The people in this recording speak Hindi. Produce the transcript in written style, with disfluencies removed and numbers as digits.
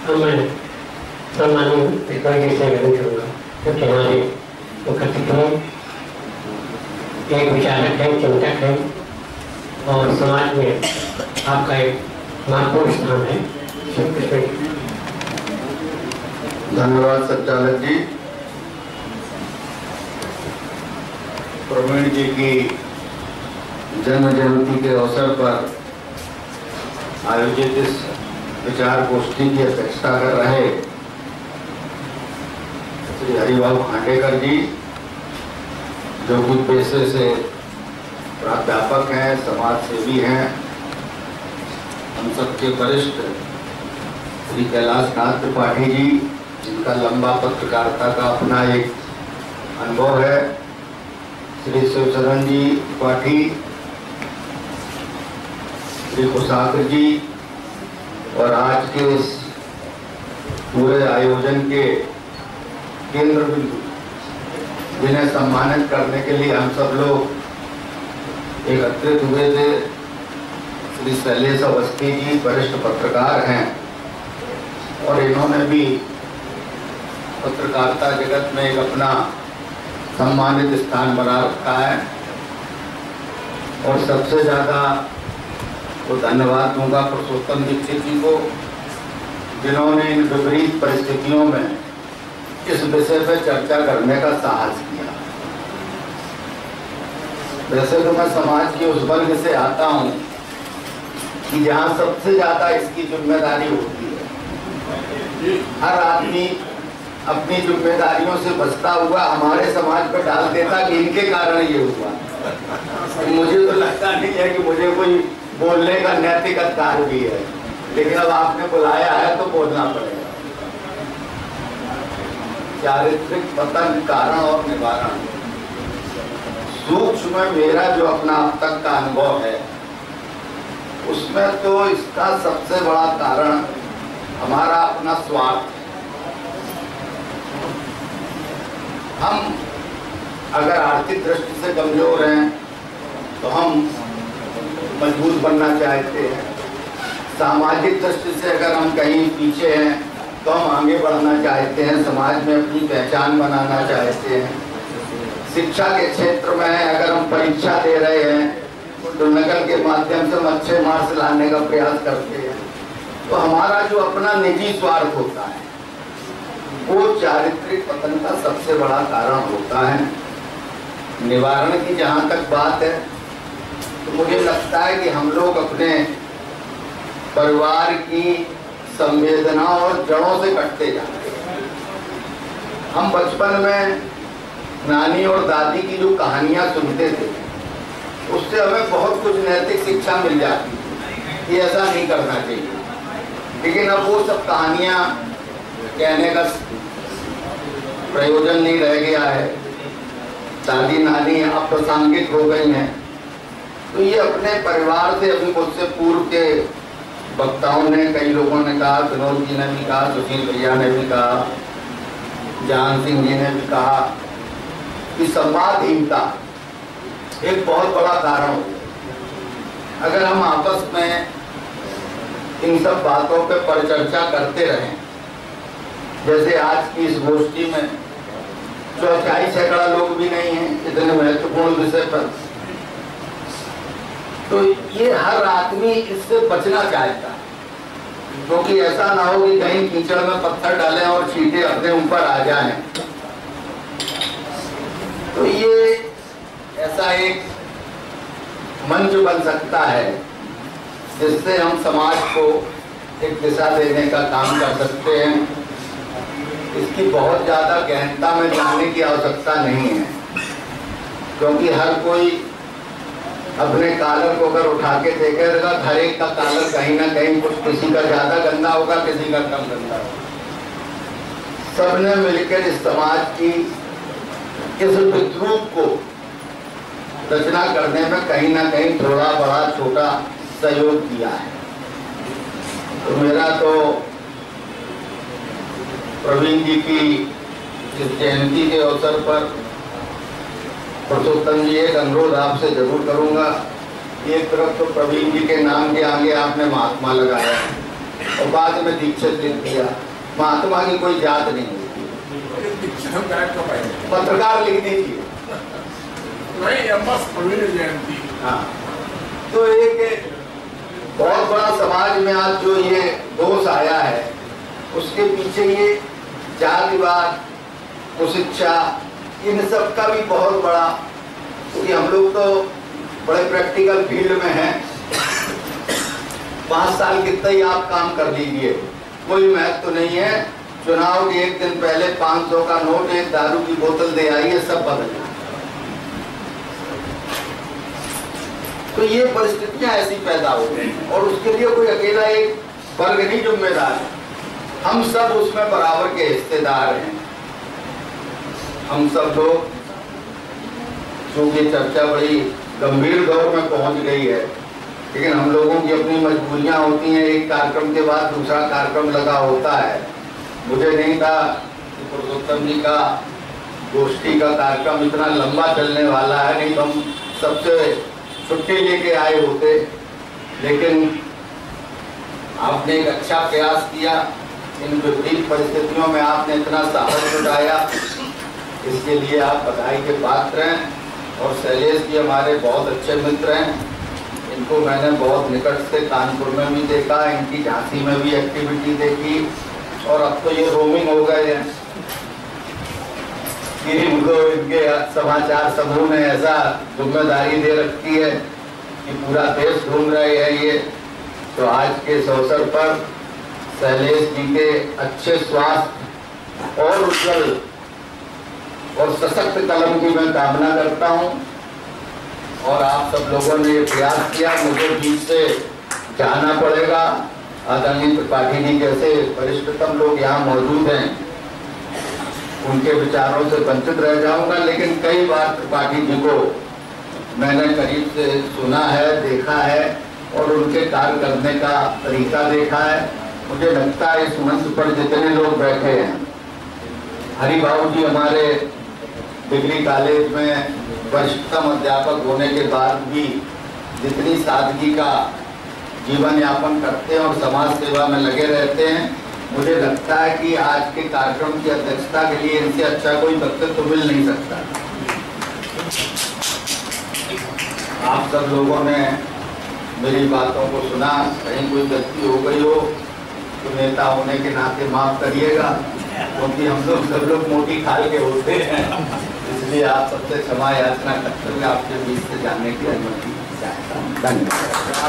मैं सम्माननीय विक्रम जी से निवेदन करूँगा, क्योंकि हमारे मुख्य अतिथि एक विचारक है, चिंतक है और समाज में आपका एक महत्वपूर्ण स्थान है। धन्यवाद संचालक जी। प्रवीण जी की जन्म जयंती के अवसर पर आयोजित इस विचार गोष्ठी की अध्यक्षता कर रहे श्री हरिभाऊ खांडेकर जी, जो कि पेशे से प्राध्यापक हैं, समाज सेवी हैं, हम सबके वरिष्ठ श्री कैलाश नाथ त्रिपाठी जी, जिनका लंबा पत्रकारिता का अपना एक अनुभव है, श्री शिवशरण जी त्रिपाठी, श्री कुशाग्र जी, और आज के इस पूरे आयोजन के केंद्र बिंदु जिन्हें सम्मानित करने के लिए हम सब लोग एकत्रित हुए थे, श्री शैलेश अवस्थी जी वरिष्ठ पत्रकार हैं और इन्होंने भी पत्रकारिता जगत में एक अपना सम्मानित स्थान बना रखा है। और सबसे ज़्यादा तो धन्यवाद दूंगा पुरुषोत्तम दीक्षित जी को, जिन्होंने इन विपरीत परिस्थितियों में इस विषय पर चर्चा करने का साहस किया। वैसे तो मैं समाज के उस वर्ग से आता हूं कि जहां सबसे ज्यादा इसकी जिम्मेदारी होती है। हर आदमी अपनी जिम्मेदारियों से बचता हुआ हमारे समाज पर डाल देता कि इनके कारण ये हुआ। मुझे तो लगता नहीं है कि मुझे कोई बोलने का नैतिक अधिकार भी है, लेकिन अब आपने बुलाया है तो बोलना पड़ेगा। चारित्रिक पतन, कारण और निवारण, सूक्ष्म में मेरा जो अपना अब तक का अनुभव है उसमें तो इसका सबसे बड़ा कारण हमारा अपना स्वार्थ। हम अगर आर्थिक दृष्टि से कमजोर हैं तो हम मजबूत बनना चाहते हैं, सामाजिक दृष्टि से अगर हम कहीं पीछे हैं तो हम आगे बढ़ना चाहते हैं, समाज में अपनी पहचान बनाना चाहते हैं। शिक्षा के क्षेत्र में अगर हम परीक्षा दे रहे हैं तो नकल के माध्यम से हम अच्छे मार्क्स लाने का प्रयास करते हैं। तो हमारा जो अपना निजी स्वार्थ होता है वो चारित्रिक पतन का सबसे बड़ा कारण होता है। निवारण की जहाँ तक बात है तो मुझे लगता है कि हम लोग अपने परिवार की संवेदना और जड़ों से कटते जाते हैं। हम बचपन में नानी और दादी की जो कहानियां सुनते थे उससे हमें बहुत कुछ नैतिक शिक्षा मिल जाती थी कि ऐसा नहीं करना चाहिए, लेकिन अब वो सब कहानियां कहने का प्रयोजन नहीं रह गया है। दादी नानी अप्रासंगिक हो गई हैं। तो ये अपने परिवार से, अभी मुझसे पूर्व के वक्ताओं ने, कई लोगों ने कहा, विनोद जी ने भी कहा, सुशील भैया ने भी कहा, जान सिंह जी ने भी कहा कि संवादहीनता एक बहुत बड़ा कारण हो। अगर हम आपस में इन सब बातों पे परिचर्चा करते रहें, जैसे आज की इस गोष्ठी में 4 सैकड़ा लोग भी नहीं हैं इतने महत्वपूर्ण विषय पर, तो ये हर आदमी इससे बचना चाहता है, क्योंकि ऐसा ना हो कि कहीं कीचड़ में पत्थर डालें और चींटे अपने ऊपर आ जाएं। तो ये ऐसा एक मंच बन सकता है जिससे हम समाज को एक दिशा देने का काम कर सकते हैं। इसकी बहुत ज्यादा गहनता में जाने की आवश्यकता नहीं है, क्योंकि हर कोई अपने कॉलर को अगर उठा के देखेगा, हर एक का कॉलर कहीं ना कहीं कुछ, किसी का ज्यादा गंदा होगा, किसी का कम गंदा होगा। सबने मिलकर इस समाज की इस विद्रूप को रचना करने में कहीं ना कहीं थोड़ा बड़ा छोटा सहयोग किया है। तो मेरा तो प्रवीण जी की इस जयंती के अवसर पर पुरुषोत्तम जी एक अनुरोध आपसे जरूर करूंगा। एक तरफ तो प्रवीण जी के नाम के आगे आपने महात्मा लगाया, और बाद में दीक्षित लिख दिया। महात्मा की कोई जात नहीं होती, पत्रकार लिख दीजिए। हाँ, तो एक बहुत बड़ा समाज में आज जो ये दोष आया है, उसके पीछे ये जातिवाद, कुशिक्षा, इन सब का भी बहुत बड़ा, क्योंकि हम लोग तो बड़े प्रैक्टिकल फील्ड में हैं। 5 साल कितना ही आप काम कर लीजिए, कोई महत्व तो नहीं है। चुनाव के एक दिन पहले 500 का नोट, एक दारू की बोतल दे आइए, सब बदल जाए। तो ये परिस्थितियां ऐसी पैदा हो गई, और उसके लिए कोई अकेला एक वर्ग नहीं जिम्मेदार है, हम सब उसमें बराबर के हिस्सेदार हैं। हम सब लोग, क्योंकि चर्चा बड़ी गंभीर दौर में पहुंच गई है, लेकिन हम लोगों की अपनी मजबूरियां होती हैं। एक कार्यक्रम के बाद दूसरा कार्यक्रम लगा होता है। मुझे नहीं था कि पुरुषोत्तम जी का गोष्ठी का कार्यक्रम इतना लंबा चलने वाला है, नहीं तो हम सबसे छुट्टी लेके आए होते। लेकिन आपने एक अच्छा प्रयास किया, इन विपरीत परिस्थितियों में आपने इतना साहस जुटाया, इसके लिए आप बधाई के पात्र हैं। और शैलेश जी हमारे बहुत अच्छे मित्र हैं, इनको मैंने बहुत निकट से कानपुर में भी देखा, इनकी झांसी में भी एक्टिविटी देखी, और अब तो ये रोमिंग हो गए हैं कि इनको इनके समाचार समूह ने ऐसा जिम्मेदारी दे रखी है कि पूरा देश घूम रहे हैं ये। तो आज के इस अवसर पर शैलेश जी के अच्छे स्वास्थ्य और उज्जवल और सशक्त कलम की मैं कामना करता हूँ। और आप सब लोगों ने ये प्रयास किया, मुझे बीच से जाना पड़ेगा। आदरणीय त्रिपाठी जी जैसे वरिष्ठतम लोग यहाँ मौजूद हैं, उनके विचारों से वंचित रह जाऊंगा। लेकिन कई बार त्रिपाठी जी को मैंने करीब से सुना है, देखा है, और उनके कार्य करने का तरीका देखा है। मुझे लगता है इस मंच पर जितने लोग बैठे हैं, हरिबाबू जी हमारे डिग्री कॉलेज में वरिष्ठतम अध्यापक होने के बाद भी जितनी सादगी का जीवन यापन करते हैं और समाज सेवा में लगे रहते हैं, मुझे लगता है कि आज के कार्यक्रम की अध्यक्षता के लिए इनसे अच्छा कोई व्यक्तित्व तो मिल नहीं सकता। आप सब लोगों ने मेरी बातों को सुना, कहीं कोई गलती हो गई हो तो नेता होने के नाते माफ करिएगा, क्योंकि हम लोग सब लोग मोटी खाल के होते हैं, इसलिए आप सबसे क्षमा याचना करते हुए आपके बीच से जानने की अनुमति चाहता हूँ। धन्यवाद।